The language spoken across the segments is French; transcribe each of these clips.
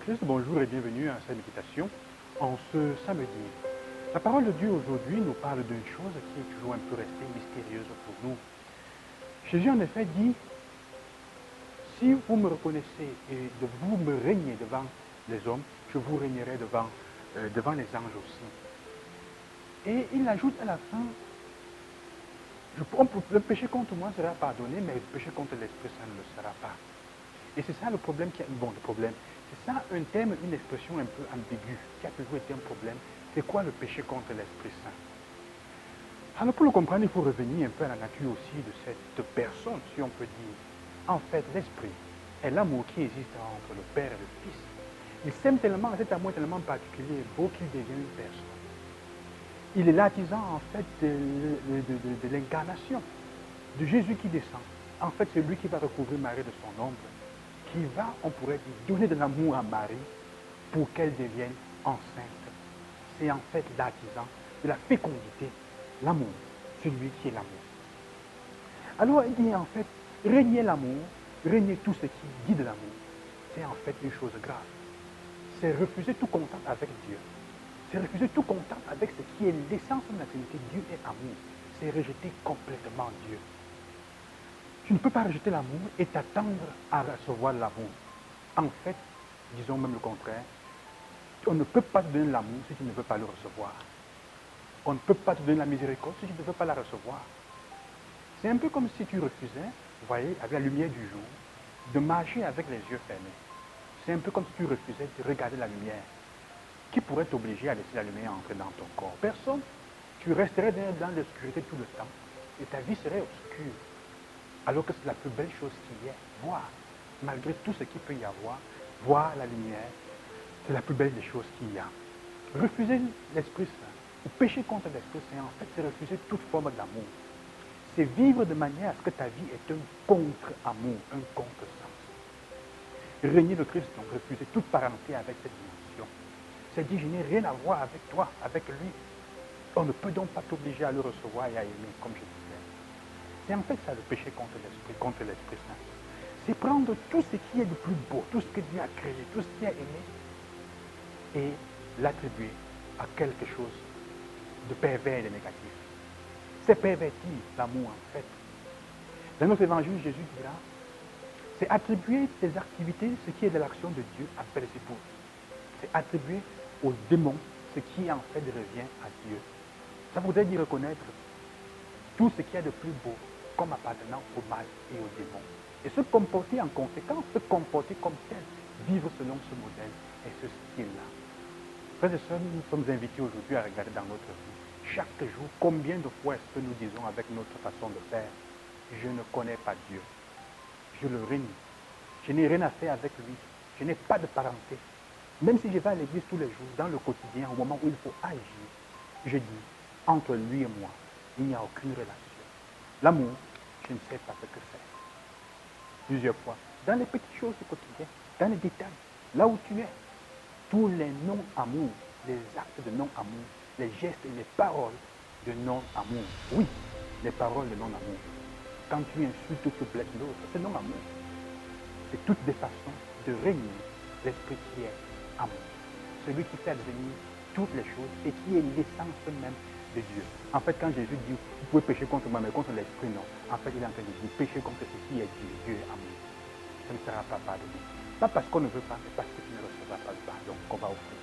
Christ, bonjour et bienvenue à cette méditation en ce samedi. La parole de Dieu aujourd'hui nous parle d'une chose qui est toujours un peu restée mystérieuse pour nous. Jésus en effet dit, si vous me reconnaissez et de vous me régnez devant les hommes, je vous régnerai devant les anges aussi. Et il ajoute à la fin, le péché contre moi sera pardonné, mais le péché contre l'Esprit Saint ne le sera pas. Et c'est ça le problème c'est ça un terme, une expression un peu ambiguë, qui a toujours été un problème. C'est quoi le péché contre l'Esprit Saint? Alors pour le comprendre, il faut revenir un peu à la nature aussi de cette personne, si on peut dire. En fait, l'Esprit est l'amour qui existe entre le Père et le Fils. Il s'aime tellement, cet amour est tellement particulier, beau qu'il devient une personne. Il est l'artisan en fait de l'incarnation, de Jésus qui descend. En fait, c'est lui qui va recouvrir Marie de son ombre, qui va, on pourrait dire, donner de l'amour à Marie pour qu'elle devienne enceinte. C'est en fait l'artisan de la fécondité, l'amour, celui qui est l'amour. Alors il dit en fait, régner l'amour, régner tout ce qui dit de l'amour, c'est en fait une chose grave. C'est refuser tout contact avec Dieu. C'est refuser tout contact avec ce qui est l'essence de la Trinité. Dieu est amour. C'est rejeter complètement Dieu. Tu ne peux pas rejeter l'amour et t'attendre à recevoir l'amour. En fait, disons même le contraire, on ne peut pas te donner l'amour si tu ne veux pas le recevoir. On ne peut pas te donner la miséricorde si tu ne veux pas la recevoir. C'est un peu comme si tu refusais, vous voyez, avec la lumière du jour, de marcher avec les yeux fermés. C'est un peu comme si tu refusais de regarder la lumière. Qui pourrait t'obliger à laisser la lumière entrer dans ton corps? Personne. Tu resterais dans l'obscurité tout le temps et ta vie serait obscure. Alors que c'est la plus belle chose qu'il y ait, voir. Malgré tout ce qu'il peut y avoir, voir la lumière, c'est la plus belle des choses qu'il y a. Refuser l'Esprit Saint, ou pécher contre l'Esprit Saint, en fait, c'est refuser toute forme d'amour. C'est vivre de manière à ce que ta vie est un contre-amour, un contre-sens. Régner le Christ, donc refuser toute parenté avec cette dimension. C'est dire, je n'ai rien à voir avec toi, avec lui. On ne peut donc pas t'obliger à le recevoir et à aimer, comme je disais. C'est en fait ça le péché contre l'Esprit Saint. C'est prendre tout ce qui est de plus beau, tout ce que Dieu a créé, tout ce qu'il a aimé, et l'attribuer à quelque chose de pervers et de négatif. C'est pervertir l'amour en fait. Dans notre évangile, Jésus dira, c'est attribuer tes activités, ce qui est de l'action de Dieu, à Belzébuth. C'est attribuer aux démons ce qui en fait revient à Dieu. Ça voudrait dire reconnaître tout ce qu'il y a de plus beau comme appartenant au mal et aux démons. Et se comporter en conséquence, se comporter comme tel, vivre selon ce modèle et ce style-là. Frères et sœurs, nous sommes invités aujourd'hui à regarder dans notre vie, chaque jour, combien de fois est-ce que nous disons avec notre façon de faire, je ne connais pas Dieu, je le renie, je n'ai rien à faire avec lui, je n'ai pas de parenté. Même si je vais à l'église tous les jours, dans le quotidien, au moment où il faut agir, je dis, entre lui et moi, il n'y a aucune relation. L'amour, je ne sais pas ce que c'est. Plusieurs fois, dans les petites choses du quotidien, dans les détails, là où tu es, tous les non-amours, les actes de non-amour, les gestes et les paroles de non-amour. Oui, les paroles de non-amour. Quand tu insultes ou tu blesses l'autre, c'est non-amour. C'est toutes des façons de régner l'esprit qui est amour. Celui qui fait advenir toutes les choses et qui est l'essence même de Dieu. En fait, quand Jésus dit, vous pouvez pécher contre moi, mais contre l'esprit, non. En fait, il est en train de dire, pécher contre ce qui est Dieu. Dieu est amour. Ça ne sera pas pardonné. Pas parce qu'on ne veut pas, mais parce que tu ne recevras pas le pardon qu'on va offrir.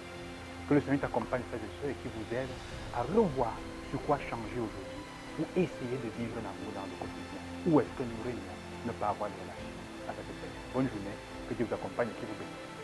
Que le Seigneur t'accompagne, frères et sœurs, et qui vous aide à revoir sur quoi changer aujourd'hui pour essayer de vivre l'amour dans le quotidien. Où est-ce que nous régnons ne pas avoir de relation avec le Seigneur? Bonne journée, que Dieu vous accompagne et qui vous bénisse.